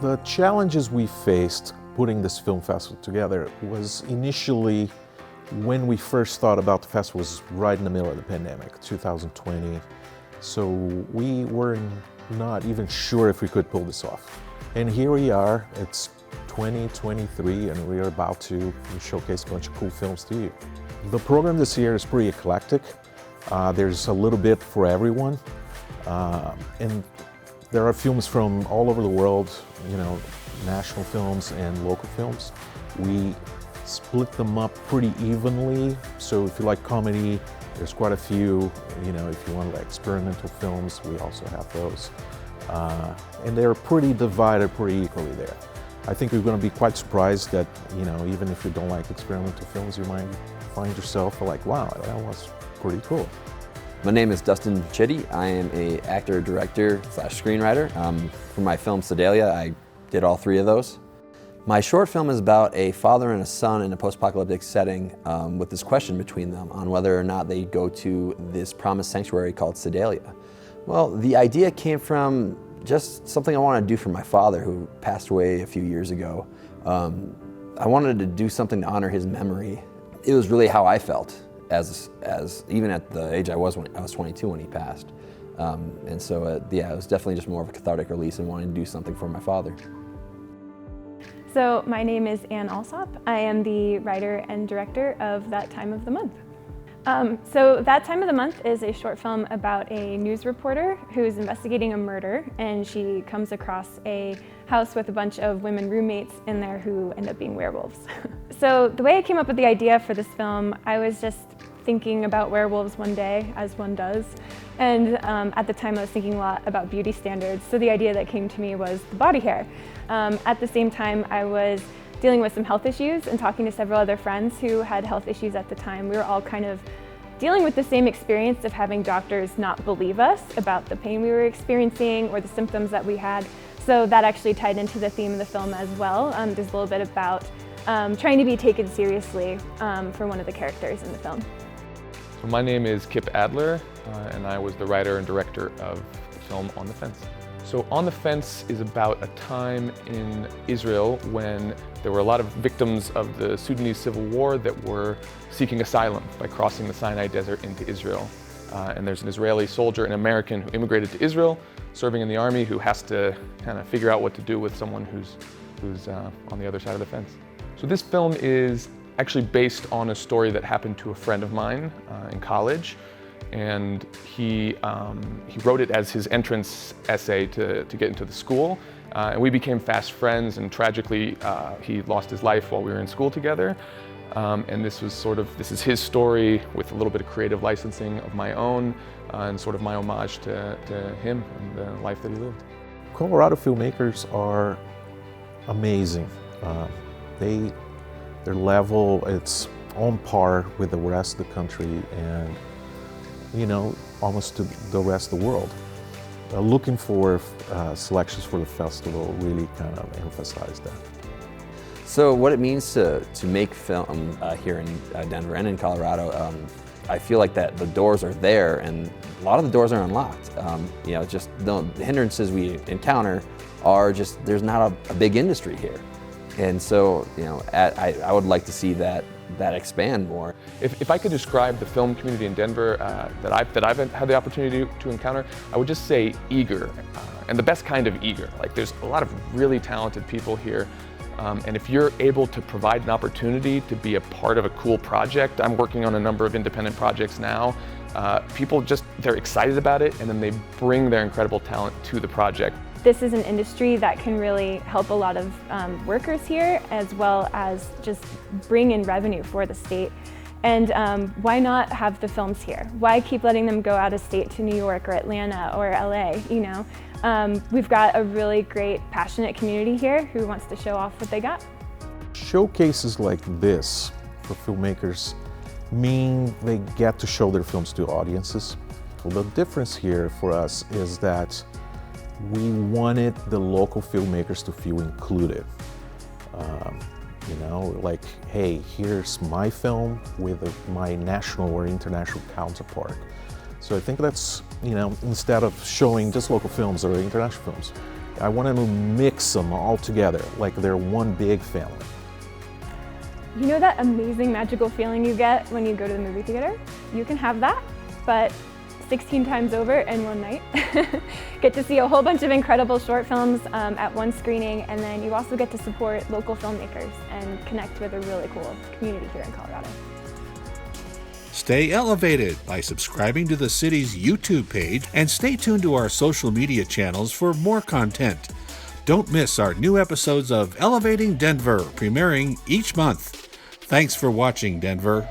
The challenges we faced putting this film festival together was initially, when we first thought about the festival, was right in the middle of the pandemic, 2020. So we were not even sure if we could pull this off. And here we are, it's 2023, and we're about to showcase a bunch of cool films to you. The program this year is pretty eclectic. There's a little bit for everyone. And there are films from all over the world, national films and local films. We split them up pretty evenly. So if you like comedy, there's quite a few. If you want like experimental films, we also have those. And they're pretty divided pretty equally there. I think you're going to be quite surprised that, even if you don't like experimental films, you might find yourself like, wow, that was pretty cool. My name is Dustin Chitty. I am an actor, director / screenwriter. For my film Sedalia, I did all 3 of those. My short film is about a father and a son in a post-apocalyptic setting with this question between them on whether or not they go to this promised sanctuary called Sedalia. Well, the idea came from just something I wanted to do for my father, who passed away a few years ago. I wanted to do something to honor his memory. It was really how I felt as even at the age I was when I was 22 when he passed. And so it was definitely just more of a cathartic release and wanting to do something for my father. So my name is Anne Alsop. I am the writer and director of That Time of the Month. So That Time of the Month is a short film about a news reporter who is investigating a murder, and she comes across a house with a bunch of women roommates in there who end up being werewolves. So the way I came up with the idea for this film, I was just thinking about werewolves one day, as one does. And at the time I was thinking a lot about beauty standards, so the idea that came to me was the body hair. At the same time, I was dealing with some health issues and talking to several other friends who had health issues at the time. We were all kind of dealing with the same experience of having doctors not believe us about the pain we were experiencing or the symptoms that we had. So that actually tied into the theme of the film as well. There's a little bit about trying to be taken seriously for one of the characters in the film. So my name is Kip Adler, and I was the writer and director of the film On the Fence. So On the Fence is about a time in Israel when there were a lot of victims of the Sudanese civil war that were seeking asylum by crossing the Sinai Desert into Israel. And there's an Israeli soldier, an American, who immigrated to Israel, serving in the army, who has to kind of figure out what to do with someone who's on the other side of the fence. So this film is actually based on a story that happened to a friend of mine in college. And he wrote it as his entrance essay to get into the school. And we became fast friends, and tragically, he lost his life while we were in school together. And this is his story with a little bit of creative licensing of my own, and sort of my homage to him and the life that he lived. Colorado filmmakers are amazing. Their level, it's on par with the rest of the country and almost to the rest of the world. Looking for selections for the festival really kind of emphasize that. So what it means to make film here in Denver and in Colorado, I feel like that the doors are there, and a lot of the doors are unlocked. Just the hindrances we encounter are just, there's not a big industry here. And so, I would like to see that expand more. If I could describe the film community in Denver that I've had the opportunity to encounter, I would just say eager, and the best kind of eager. Like, there's a lot of really talented people here, and if you're able to provide an opportunity to be a part of a cool project, I'm working on a number of independent projects now. People they're excited about it, and then they bring their incredible talent to the project. This is an industry that can really help a lot of workers here, as well as just bring in revenue for the state. And why not have the films here? Why keep letting them go out of state to New York or Atlanta or LA, We've got a really great, passionate community here who wants to show off what they got. Showcases like this for filmmakers mean they get to show their films to audiences. Well, the difference here for us is that we wanted the local filmmakers to feel included. Like, hey, here's my film with my national or international counterpart. So I think that's, instead of showing just local films or international films, I wanted to mix them all together, like they're one big family. You know that amazing magical feeling you get when you go to the movie theater? You can have that, but 16 times over in one night. Get to see a whole bunch of incredible short films at one screening, and then you also get to support local filmmakers and connect with a really cool community here in Colorado. Stay elevated by subscribing to the city's YouTube page and stay tuned to our social media channels for more content. Don't miss our new episodes of Elevating Denver, premiering each month. Thanks for watching, Denver.